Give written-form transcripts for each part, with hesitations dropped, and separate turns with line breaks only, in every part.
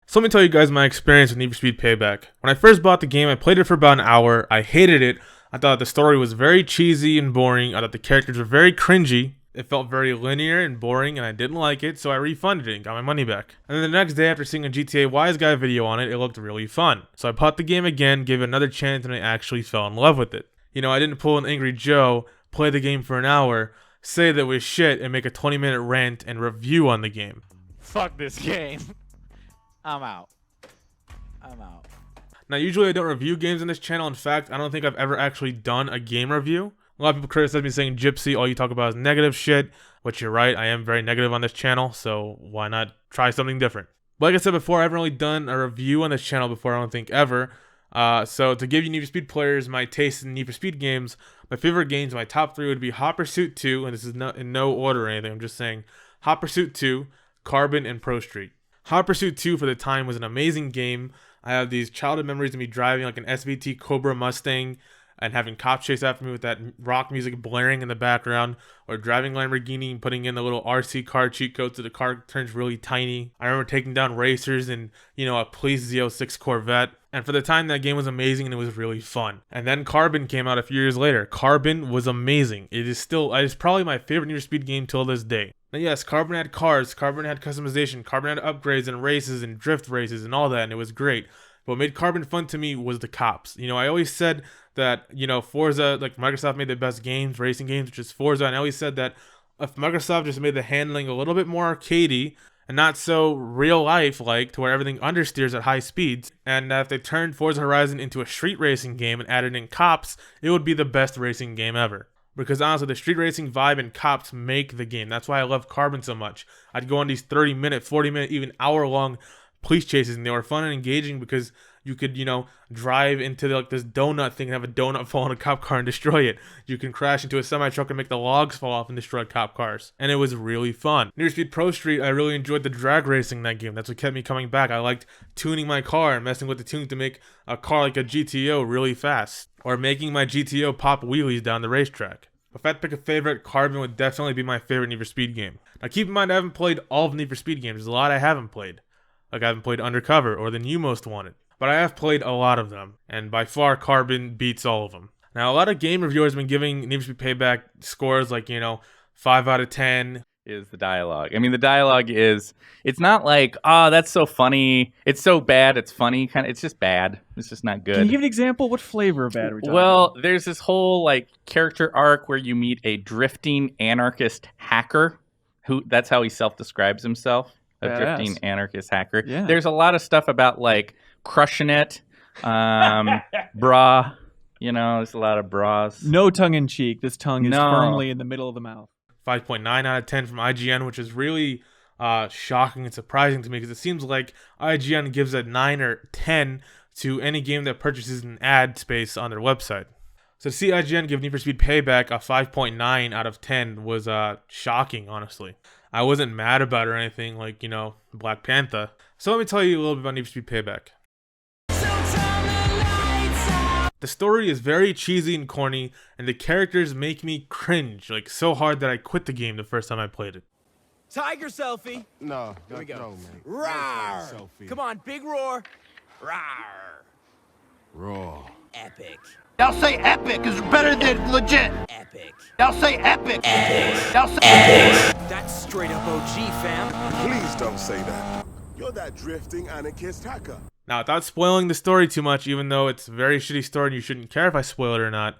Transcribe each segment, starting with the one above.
So let me tell you guys my experience with Need for Speed Payback. When I first bought the game, I played it for about an hour. I hated it. I thought the story was very cheesy and boring. I thought the characters were very cringy. It felt very linear and boring, and I didn't like it, so I refunded it and got my money back. And then the next day, after seeing a GTA Wise Guy video on it, it looked really fun. So I bought the game again, gave it another chance, and I actually fell in love with it. You know, I didn't pull an Angry Joe, play the game for an hour, say that it was shit, and make a 20-minute rant and review on the game.
Fuck this game. I'm out.
Now, usually I don't review games on this channel. In fact, I don't think I've ever actually done a game review. A lot of people criticize me saying, Gypsy, all you talk about is negative shit, which you're right, I am very negative on this channel, so why not try something different? But like I said before, I haven't really done a review on this channel before, I don't think ever. So to give you Need for Speed players my taste in Need for Speed games, my favorite games, my top 3 would be Hot Pursuit 2, and this is not in no order or anything, I'm just saying Hot Pursuit 2, Carbon, and Pro Street. Hot Pursuit 2 for the time was an amazing game. I have these childhood memories of me driving like an SVT Cobra Mustang and having cops chase after me with that rock music blaring in the background, or driving Lamborghini and putting in the little RC car cheat code so the car turns really tiny. I remember taking down racers in, you know, a police Z06 Corvette. And for the time, that game was amazing and it was really fun. And then Carbon came out a few years later. Carbon was amazing. It's probably my favorite Need for Speed game till this day. Now yes, Carbon had cars, Carbon had customization, Carbon had upgrades and races and drift races and all that, and it was great. But what made Carbon fun to me was the cops. You know, I always said that, you know, Forza, like Microsoft made the best games, racing games, which is Forza, and I always said that if Microsoft just made the handling a little bit more arcadey and not so real life like, to where everything understeers at high speeds, and if they turned Forza Horizon into a street racing game and added in cops, it would be the best racing game ever. Because honestly, the street racing vibe and cops make the game. That's why I love Carbon so much. I'd go on these 30-minute, 40-minute, even hour-long police chases, and they were fun and engaging because you could, you know, drive into like this donut thing and have a donut fall on a cop car and destroy it. You can crash into a semi-truck and make the logs fall off and destroy cop cars. And it was really fun. Need for Speed Pro Street, I really enjoyed the drag racing in that game. That's what kept me coming back. I liked tuning my car and messing with the tunes to make a car like a GTO really fast. Or making my GTO pop wheelies down the racetrack. If I had to pick a favorite, Carbon would definitely be my favorite Need for Speed game. Now keep in mind, I haven't played all of Need for Speed games. There's a lot I haven't played. Like I haven't played Undercover or The New Most Wanted. But I have played a lot of them, and by far Carbon beats all of them. Now a lot of game reviewers have been giving Need for Speed Payback scores like, you know, 5 out of 10.
Is the dialogue. I mean, the dialogue is, it's not like, oh, that's so funny. It's so bad, it's funny. Kind of, it's just bad. It's just not good.
Can you give an example? What flavor of bad are we talking
Well,
about?
there's this whole like character arc where you meet a drifting anarchist hacker. That's how he self-describes himself. A drifting anarchist hacker.
Yeah.
There's a lot of stuff about like crushing it, bra. You know, there's a lot of bras.
No tongue in cheek. This tongue is firmly in the middle of the mouth.
5.9 out of 10 from IGN, which is really shocking and surprising to me because it seems like IGN gives a 9 or 10 to any game that purchases an ad space on their website. So to see IGN give Need for Speed Payback a 5.9 out of 10 was shocking, honestly. I wasn't mad about it or anything like, you know, Black Panther. So let me tell you a little bit about Need for Speed Payback. The story is very cheesy and corny, and the characters make me cringe, like so hard that I quit the game the first time I played it.
Tiger selfie.
No,
Here we go.
No, man.
Roar.
Selfie.
Come on, big roar. Roar.
Raw.
Epic.
They'll say epic is better than legit.
Epic.
They'll say epic.
Epic.
They'll say epic.
That's straight up OG, fam.
Please don't say that. You're that drifting anarchist hacker.
Now, without spoiling the story too much, even though it's a very shitty story and you shouldn't care if I spoil it or not,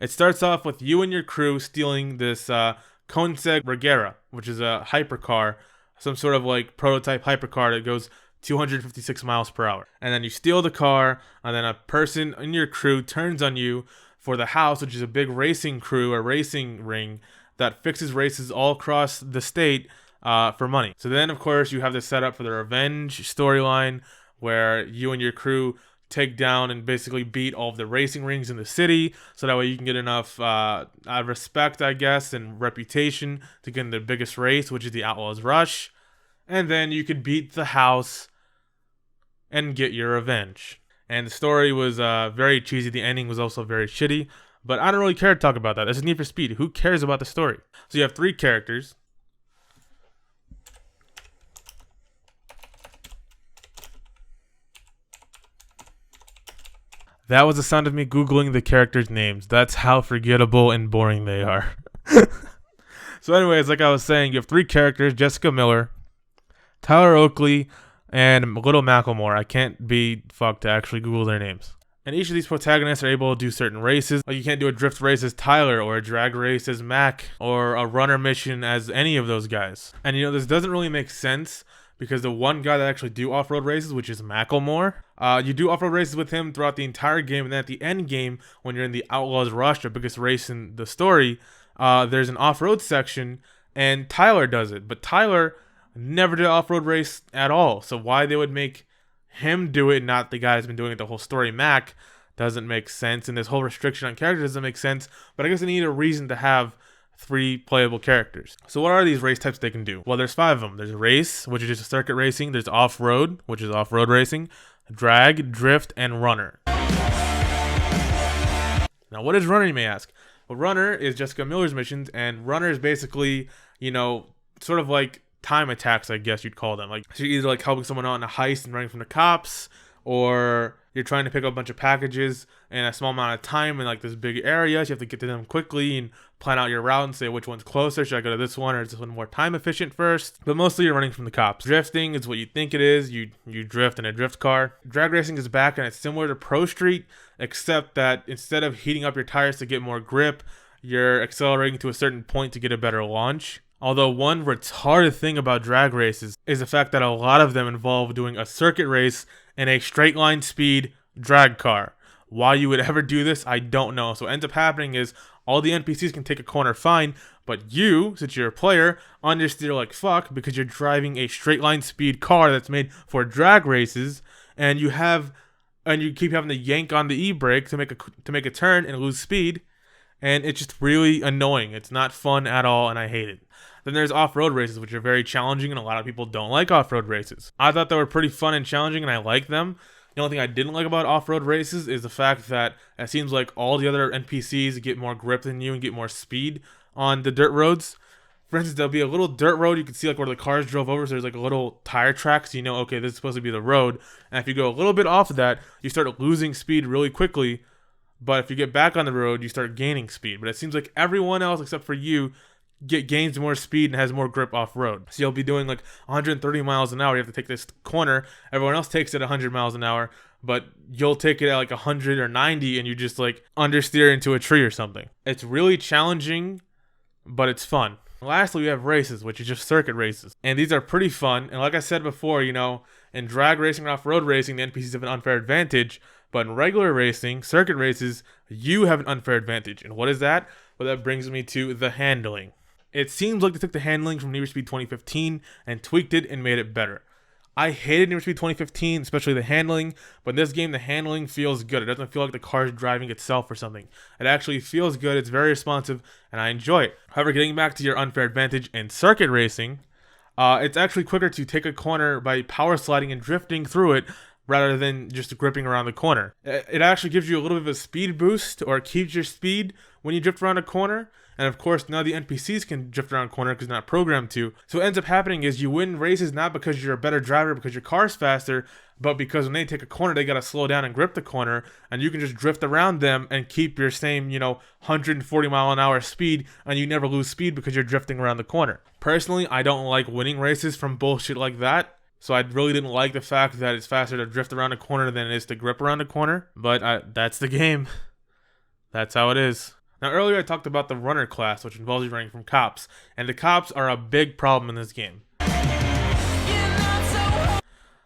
it starts off with you and your crew stealing this Koenigsegg Regera, which is a hypercar, some sort of like prototype hypercar that goes 256 miles per hour. And then you steal the car, and then a person in your crew turns on you for the house, which is a big racing crew, a racing ring that fixes races all across the state for money. So then, of course, you have this set up for the revenge storyline where you and your crew take down and basically beat all of the racing rings in the city, so that way you can get enough respect, I guess, and reputation to get in the biggest race, which is the Outlaws Rush. And then you could beat the house and get your revenge. And the story was very cheesy. The ending was also very shitty. But I don't really care to talk about that. This is Need for Speed. Who cares about the story? So you have 3 characters. That was the sound of me Googling the characters' names. That's how forgettable and boring they are. So anyways, like I was saying, you have 3 characters: Jessica Miller, Tyler Oakley, and Little Macklemore. I can't be fucked to actually Google their names. And each of these protagonists are able to do certain races. Like you can't do a drift race as Tyler, or a drag race as Mac, or a runner mission as any of those guys. And this doesn't really make sense because the one guy that actually do off-road races, which is Macklemore, you do off-road races with him throughout the entire game, and then at the end game, when you're in the Outlaws Rush, the biggest race in the story, there's an off-road section, and Tyler does it. But Tyler never did an off-road race at all, so why they would make him do it, not the guy that's been doing it the whole story, Mac, doesn't make sense. And this whole restriction on characters doesn't make sense, but I guess they need a reason to have 3 playable characters. So what are these race types they can do? Well, there's 5 of them. There's race, which is just circuit racing. There's off-road, which is off-road racing. Drag, drift, and runner. Now, what is runner, you may ask? Well, runner is Jessica Miller's missions, and runner is basically, sort of like time attacks, I guess you'd call them. Like, so you're either like helping someone out in a heist and running from the cops, or you're trying to pick up a bunch of packages in a small amount of time in like this big area. So you have to get to them quickly and plan out your route and say which one's closer. Should I go to this one, or is this one more time efficient first? But mostly you're running from the cops. Drifting is what you think it is. You drift in a drift car. Drag racing is back, and it's similar to Pro Street, except that instead of heating up your tires to get more grip, you're accelerating to a certain point to get a better launch. Although one retarded thing about drag races is the fact that a lot of them involve doing a circuit race in a straight line speed drag car. Why you would ever do this, I don't know. So what ends up happening is all the NPCs can take a corner fine, but you, since you're a player, understeer like fuck because you're driving a straight line speed car that's made for drag races, and you keep having to yank on the e-brake to make a turn and lose speed, and it's just really annoying. It's not fun at all, and I hate it. Then there's off-road races, which are very challenging, and a lot of people don't like off-road races. I thought they were pretty fun and challenging, and I like them. The only thing I didn't like about off-road races is the fact that it seems like all the other NPCs get more grip than you and get more speed on the dirt roads. For instance, there'll be a little dirt road. You can see like where the cars drove over, so there's like a little tire track, so okay, this is supposed to be the road. And if you go a little bit off of that, you start losing speed really quickly. But if you get back on the road, you start gaining speed. But it seems like everyone else except for you gains more speed and has more grip off-road. So you'll be doing like 130 miles an hour. You have to take this corner. Everyone else takes it 100 miles an hour, but you'll take it at like 100 or 90, and you just like understeer into a tree or something. It's really challenging, but it's fun. Lastly, we have races, which is just circuit races. And these are pretty fun. And like I said before, in drag racing and off-road racing, the NPCs have an unfair advantage. But in regular racing, circuit races, you have an unfair advantage. And what is that? Well, that brings me to the handling. It seems like they took the handling from Need for Speed 2015 and tweaked it and made it better. I hated Need for Speed 2015, especially the handling, but in this game, the handling feels good. It doesn't feel like the car is driving itself or something. It actually feels good, it's very responsive, and I enjoy it. However, getting back to your unfair advantage in circuit racing, it's actually quicker to take a corner by power sliding and drifting through it rather than just gripping around the corner. It actually gives you a little bit of a speed boost, or it keeps your speed when you drift around a corner. And of course, now the NPCs can drift around corner because they're not programmed to. So what ends up happening is you win races not because you're a better driver, because your car's faster, but because when they take a corner, they got to slow down and grip the corner, and you can just drift around them and keep your same, 140 mile an hour speed, and you never lose speed because you're drifting around the corner. Personally, I don't like winning races from bullshit like that. So I really didn't like the fact that it's faster to drift around a corner than it is to grip around a corner. But that's the game. That's how it is. Now, earlier I talked about the runner class, which involves you running from cops. And the cops are a big problem in this game.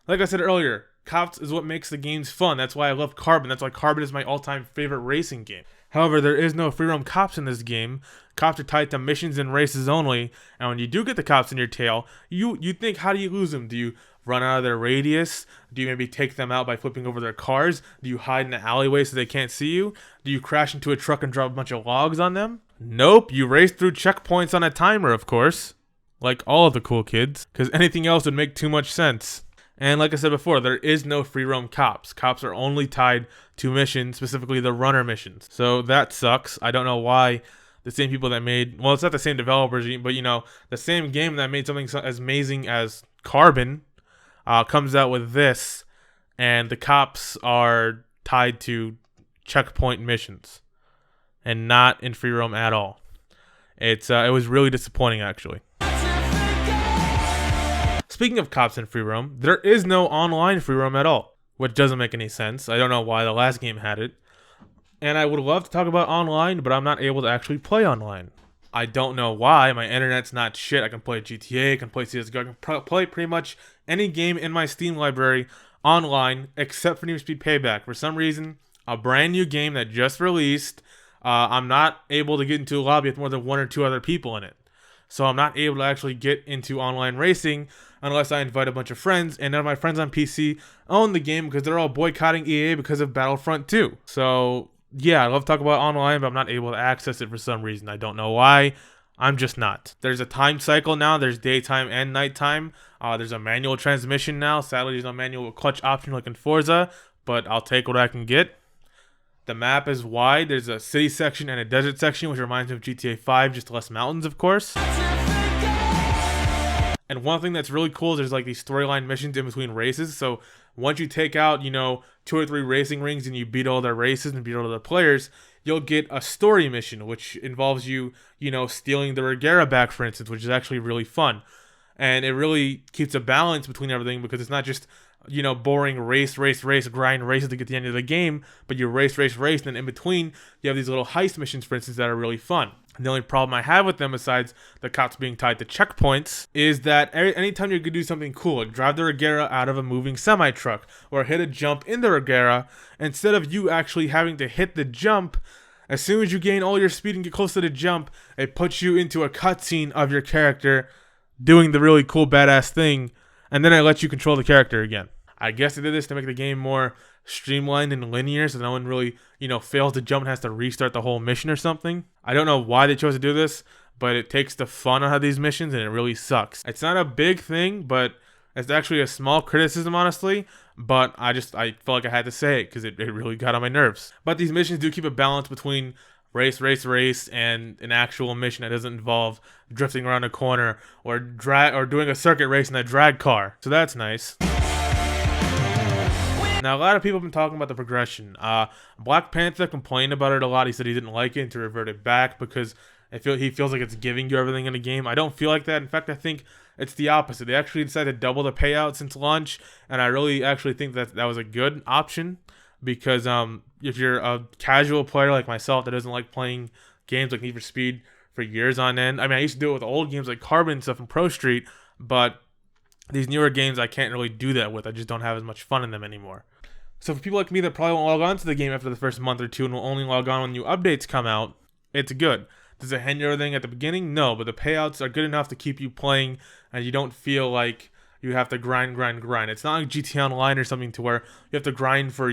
Like I said earlier, cops is what makes the games fun. That's why I love Carbon. That's why Carbon is my all-time favorite racing game. However, there is no free roam cops in this game. Cops are tied to missions and races only. And when you do get the cops in your tail, you think, how do you lose them? Do you run out of their radius? Do you maybe take them out by flipping over their cars? Do you hide in the alleyway so they can't see you? Do you crash into a truck and drop a bunch of logs on them? Nope, you race through checkpoints on a timer, of course. Like all of the cool kids, because anything else would make too much sense. And like I said before, there is no free roam cops. Cops are only tied to missions, specifically the runner missions. So that sucks. I don't know why the same people that made, well, it's not the same developers, but the same game that made something as amazing as Carbon comes out with this, and the cops are tied to checkpoint missions, and not in free roam at all. It was really disappointing, actually. Speaking of cops in free roam, there is no online free roam at all, which doesn't make any sense. I don't know why the last game had it. And I would love to talk about online, but I'm not able to actually play online. I don't know why. My internet's not shit. I can play GTA, I can play CSGO, I can play pretty much any game in my Steam library online except for Need for Speed Payback. For some reason, a brand new game that just released, I'm not able to get into a lobby with more than 1 or 2 other people in it. So I'm not able to actually get into online racing unless I invite a bunch of friends, and none of my friends on PC own the game because they're all boycotting EA because of Battlefront 2. So yeah, I love to talk about online, but I'm not able to access it for some reason. I don't know why. I'm just not. There's a time cycle now. There's daytime and nighttime. There's a manual transmission now. Sadly, there's no manual clutch option like in Forza, but I'll take what I can get. The map is wide. There's a city section and a desert section, which reminds me of GTA 5, just less mountains, of course. And one thing that's really cool is there's like these storyline missions in between races. So once you take out, 2 or 3 racing rings and you beat all their races and beat all the players, you'll get a story mission, which involves you, stealing the Regera back, for instance, which is actually really fun. And it really keeps a balance between everything because it's not just, boring race, grind races to get to the end of the game, but you race, and then in between, you have these little heist missions, for instance, that are really fun. And the only problem I have with them, besides the cops being tied to checkpoints, is that anytime you could do something cool, like drive the Regera out of a moving semi-truck, or hit a jump in the Regera, instead of you actually having to hit the jump, as soon as you gain all your speed and get close to the jump, it puts you into a cutscene of your character doing the really cool badass thing, and then it lets you control the character again. I guess they did this to make the game more streamlined and linear so no one really, fails to jump and has to restart the whole mission or something. I don't know why they chose to do this, but it takes the fun out of these missions and it really sucks. It's not a big thing, but it's actually a small criticism, honestly, but I felt like I had to say it because it really got on my nerves. But these missions do keep a balance between race, and an actual mission that doesn't involve drifting around a corner or doing a circuit race in a drag car. So that's nice. Now, a lot of people have been talking about the progression. Black Panther complained about it a lot. He said he didn't like it and to revert it back because he feels like it's giving you everything in the game. I don't feel like that. In fact, I think it's the opposite. They actually decided to double the payout since launch, and I really actually think that was a good option because if you're a casual player like myself that doesn't like playing games like Need for Speed for years on end, I used to do it with old games like Carbon and stuff in Pro Street, but these newer games I can't really do that with. I just don't have as much fun in them anymore. So for people like me that probably won't log on to the game after the first month or 2 and will only log on when new updates come out, it's good. Does it hinder everything at the beginning? No, but the payouts are good enough to keep you playing and you don't feel like you have to grind. It's not like GTA Online or something to where you have to grind for,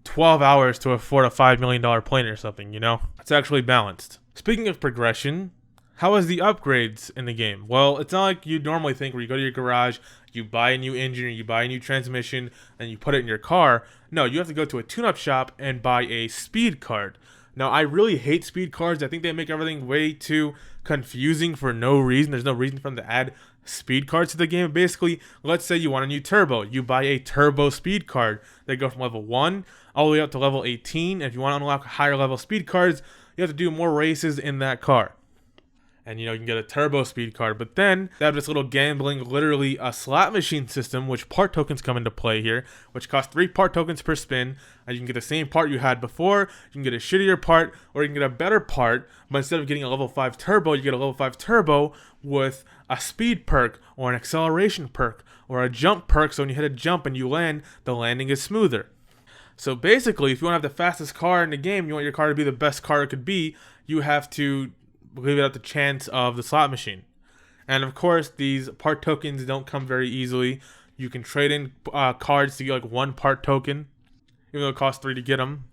12 hours to afford a $5 million plane or something, It's actually balanced. Speaking of progression, how is the upgrades in the game? Well, it's not like you normally think where you go to your garage, you buy a new engine, or you buy a new transmission, and you put it in your car. No, you have to go to a tune-up shop and buy a speed card. Now, I really hate speed cards. I think they make everything way too confusing for no reason. There's no reason for them to add speed cards to the game. Basically, let's say you want a new turbo. You buy a turbo speed card. They go from level 1 all the way up to level 18. And if you want to unlock higher level speed cards, you have to do more races in that car. And you can get a turbo speed card, but then they have this little gambling, literally a slot machine system, which part tokens come into play here, which cost 3 part tokens per spin, and you can get the same part you had before, you can get a shittier part, or you can get a better part, but instead of getting a level 5 turbo, you get a level 5 turbo with a speed perk, or an acceleration perk, or a jump perk, so when you hit a jump and you land, the landing is smoother. So basically, if you want to have the fastest car in the game, you want your car to be the best car it could be, you have to leave it up to chance of the slot machine. And of course, these part tokens don't come very easily. You can trade in cards to get like 1 part token, even though it costs 3 to get them.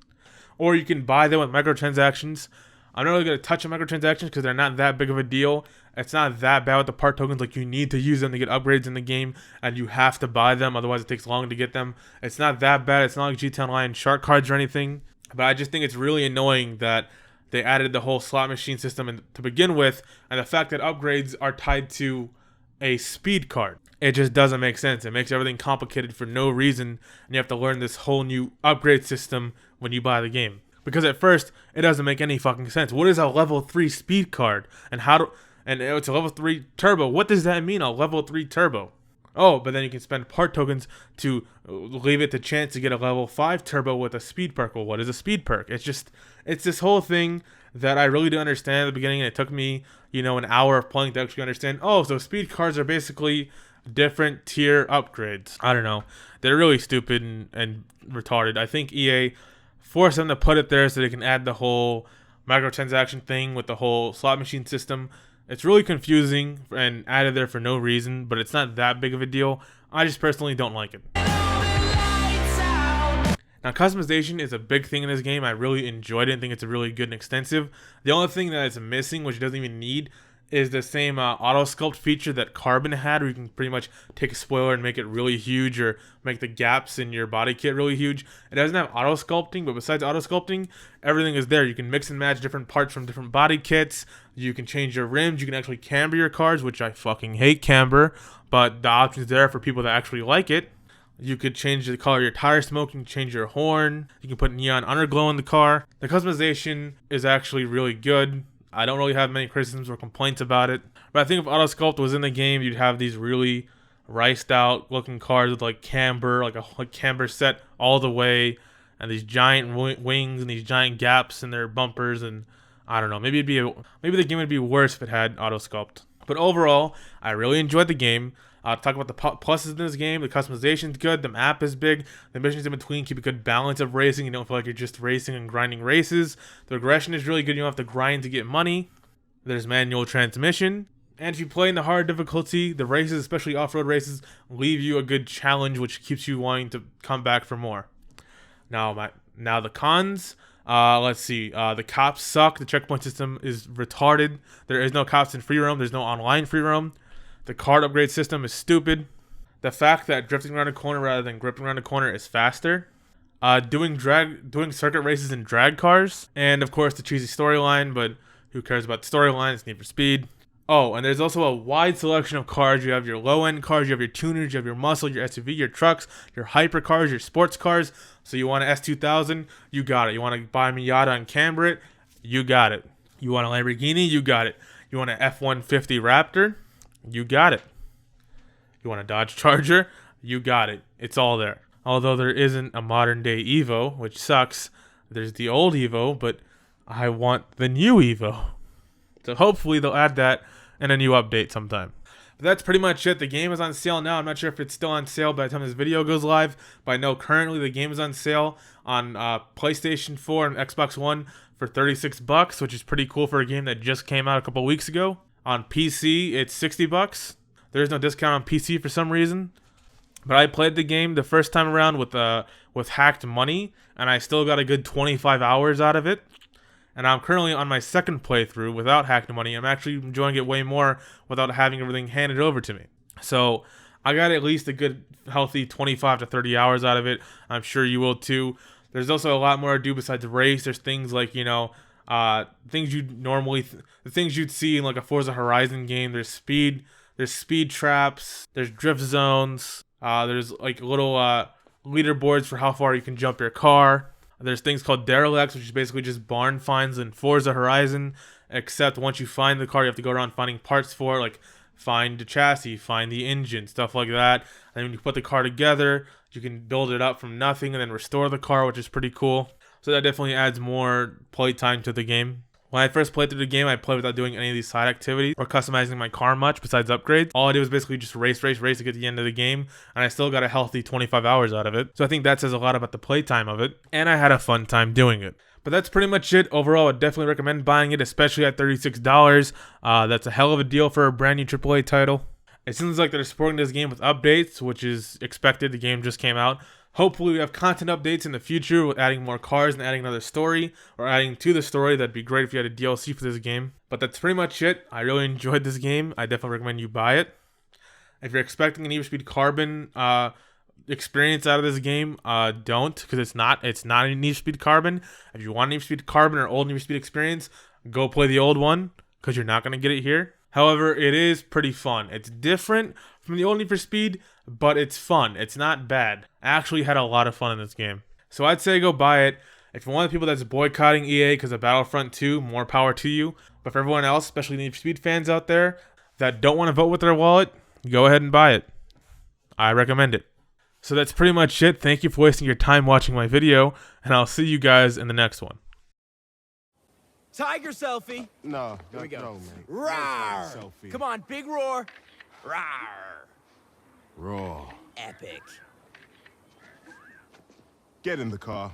Or you can buy them with microtransactions. I'm not really going to touch on microtransactions because they're not that big of a deal. It's not that bad with the part tokens. Like, you need to use them to get upgrades in the game, and you have to buy them, otherwise it takes long to get them. It's not that bad. It's not like GTA Online shark cards or anything. But I just think it's really annoying that they added the whole slot machine system to begin with, and the fact that upgrades are tied to a speed card. It just doesn't make sense. It makes everything complicated for no reason, and you have to learn this whole new upgrade system when you buy the game. Because at first, it doesn't make any fucking sense. What is a level 3 speed card? And it's a level 3 turbo. What does that mean, a level 3 turbo? Oh, but then you can spend part tokens to leave it to chance to get a level 5 turbo with a speed perk. Well, what is a speed perk? It's this whole thing that I really didn't understand at the beginning. And it took me, an hour of playing to actually understand. Oh, so speed cards are basically different tier upgrades. I don't know. They're really stupid and retarded. I think EA forced them to put it there so they can add the whole microtransaction thing with the whole slot machine system. It's really confusing and added there for no reason, but it's not that big of a deal. I just personally don't like it. Now, customization is a big thing in this game. I really enjoyed it and think it's really good and extensive. The only thing that is missing, which it doesn't even need, is the same auto sculpt feature that Carbon had, where you can pretty much take a spoiler and make it really huge, or make the gaps in your body kit really huge. It doesn't have auto sculpting, but besides auto sculpting, everything is there. You can mix and match different parts from different body kits. You can change your rims. You can actually camber your cars, which I fucking hate camber, but the option's there for people that actually like it. You could change the color of your tire smoke. You can change your horn. You can put neon underglow in the car. The customization is actually really good. I don't really have many criticisms or complaints about it. But I think if Auto Sculpt was in the game, you'd have these really riced out looking cars with like camber, like a camber set all the way, and these giant wings and these giant gaps in their bumpers. And I don't know, maybe the game would be worse if it had Auto Sculpt. But overall, I really enjoyed the game. Talk about the pluses in this game. The customization's good. The map is big. The missions in between keep a good balance of racing. You don't feel like you're just racing and grinding races. The aggression is really good. You don't have to grind to get money. There's manual transmission. And if you play in the hard difficulty, the races, especially off-road races, leave you a good challenge, which keeps you wanting to come back for more. Now the cons. Let's see. The cops suck. The checkpoint system is retarded. There is no cops in free roam. There's no online free roam. The card upgrade system is stupid. The fact that drifting around a corner rather than gripping around a corner is faster. Doing circuit races in drag cars. And of course the cheesy storyline, but who cares about the storyline? It's Need for Speed. Oh, and there's also a wide selection of cars. You have your low-end cars, you have your tuners, you have your muscle, your SUV, your trucks, your hypercars, your sports cars. So you want an S2000? You got it. You want to buy a Miata and camber it? You got it. You want a Lamborghini? You got it. You want an F-150 Raptor? You got it. You want a Dodge Charger? You got it. It's all there. Although there isn't a modern day Evo, which sucks. There's the old Evo, but I want the new Evo. So hopefully they'll add that in a new update sometime. But that's pretty much it. The game is on sale now. I'm not sure if it's still on sale by the time this video goes live, but I know currently the game is on sale on PlayStation 4 and Xbox One for $36, which is pretty cool for a game that just came out a couple weeks ago. On PC, it's $60. There's no discount on PC for some reason. But I played the game the first time around with hacked money, and I still got a good 25 hours out of it. And I'm currently on my second playthrough without hacked money. I'm actually enjoying it way more without having everything handed over to me. So I got at least a good, healthy 25 to 30 hours out of it. I'm sure you will too. There's also a lot more to do besides race. There's things like, things the things you'd see in like a Forza Horizon game. There's speed traps, there's drift zones, there's like little leaderboards for how far you can jump your car. There's things called derelicts, which is basically just barn finds in Forza Horizon, except once you find the car, you have to go around finding parts for it, like find the chassis, find the engine, stuff like that. And when you put the car together, you can build it up from nothing and then restore the car, which is pretty cool. So that definitely adds more playtime to the game. When I first played through the game, I played without doing any of these side activities or customizing my car much besides upgrades. All I did was basically just race to get to the end of the game, and I still got a healthy 25 hours out of it. So I think that says a lot about the playtime of it, and I had a fun time doing it. But that's pretty much it. Overall, I definitely recommend buying it, especially at $36. That's a hell of a deal for a brand new AAA title. It seems like they're supporting this game with updates, which is expected. The game just came out. Hopefully we have content updates in the future with adding more cars and adding another story or adding to the story. That'd be great if you had a DLC for this game. But that's pretty much it. I really enjoyed this game. I definitely recommend you buy it. If you're expecting an Need for Speed Carbon experience out of this game, don't, because it's not a Need for Speed Carbon. If you want a Need for Speed Carbon or old Need for Speed experience, go play the old one, because you're not going to get it here. However, it is pretty fun. It's different from the old Need for Speed, but it's fun. It's not bad. I actually had a lot of fun in this game. So I'd say go buy it. If you're one of the people that's boycotting EA because of Battlefront 2, more power to you. But for everyone else, especially Need for Speed fans out there that don't want to vote with their wallet, go ahead and buy it. I recommend it. So that's pretty much it. Thank you for wasting your time watching my video, and I'll see you guys in the next one.
Tiger selfie.
No,
Here we go.
no, man.
Roar.
Selfie.
Come on, big roar. Roar.
Raw.
Epic.
Get in the car.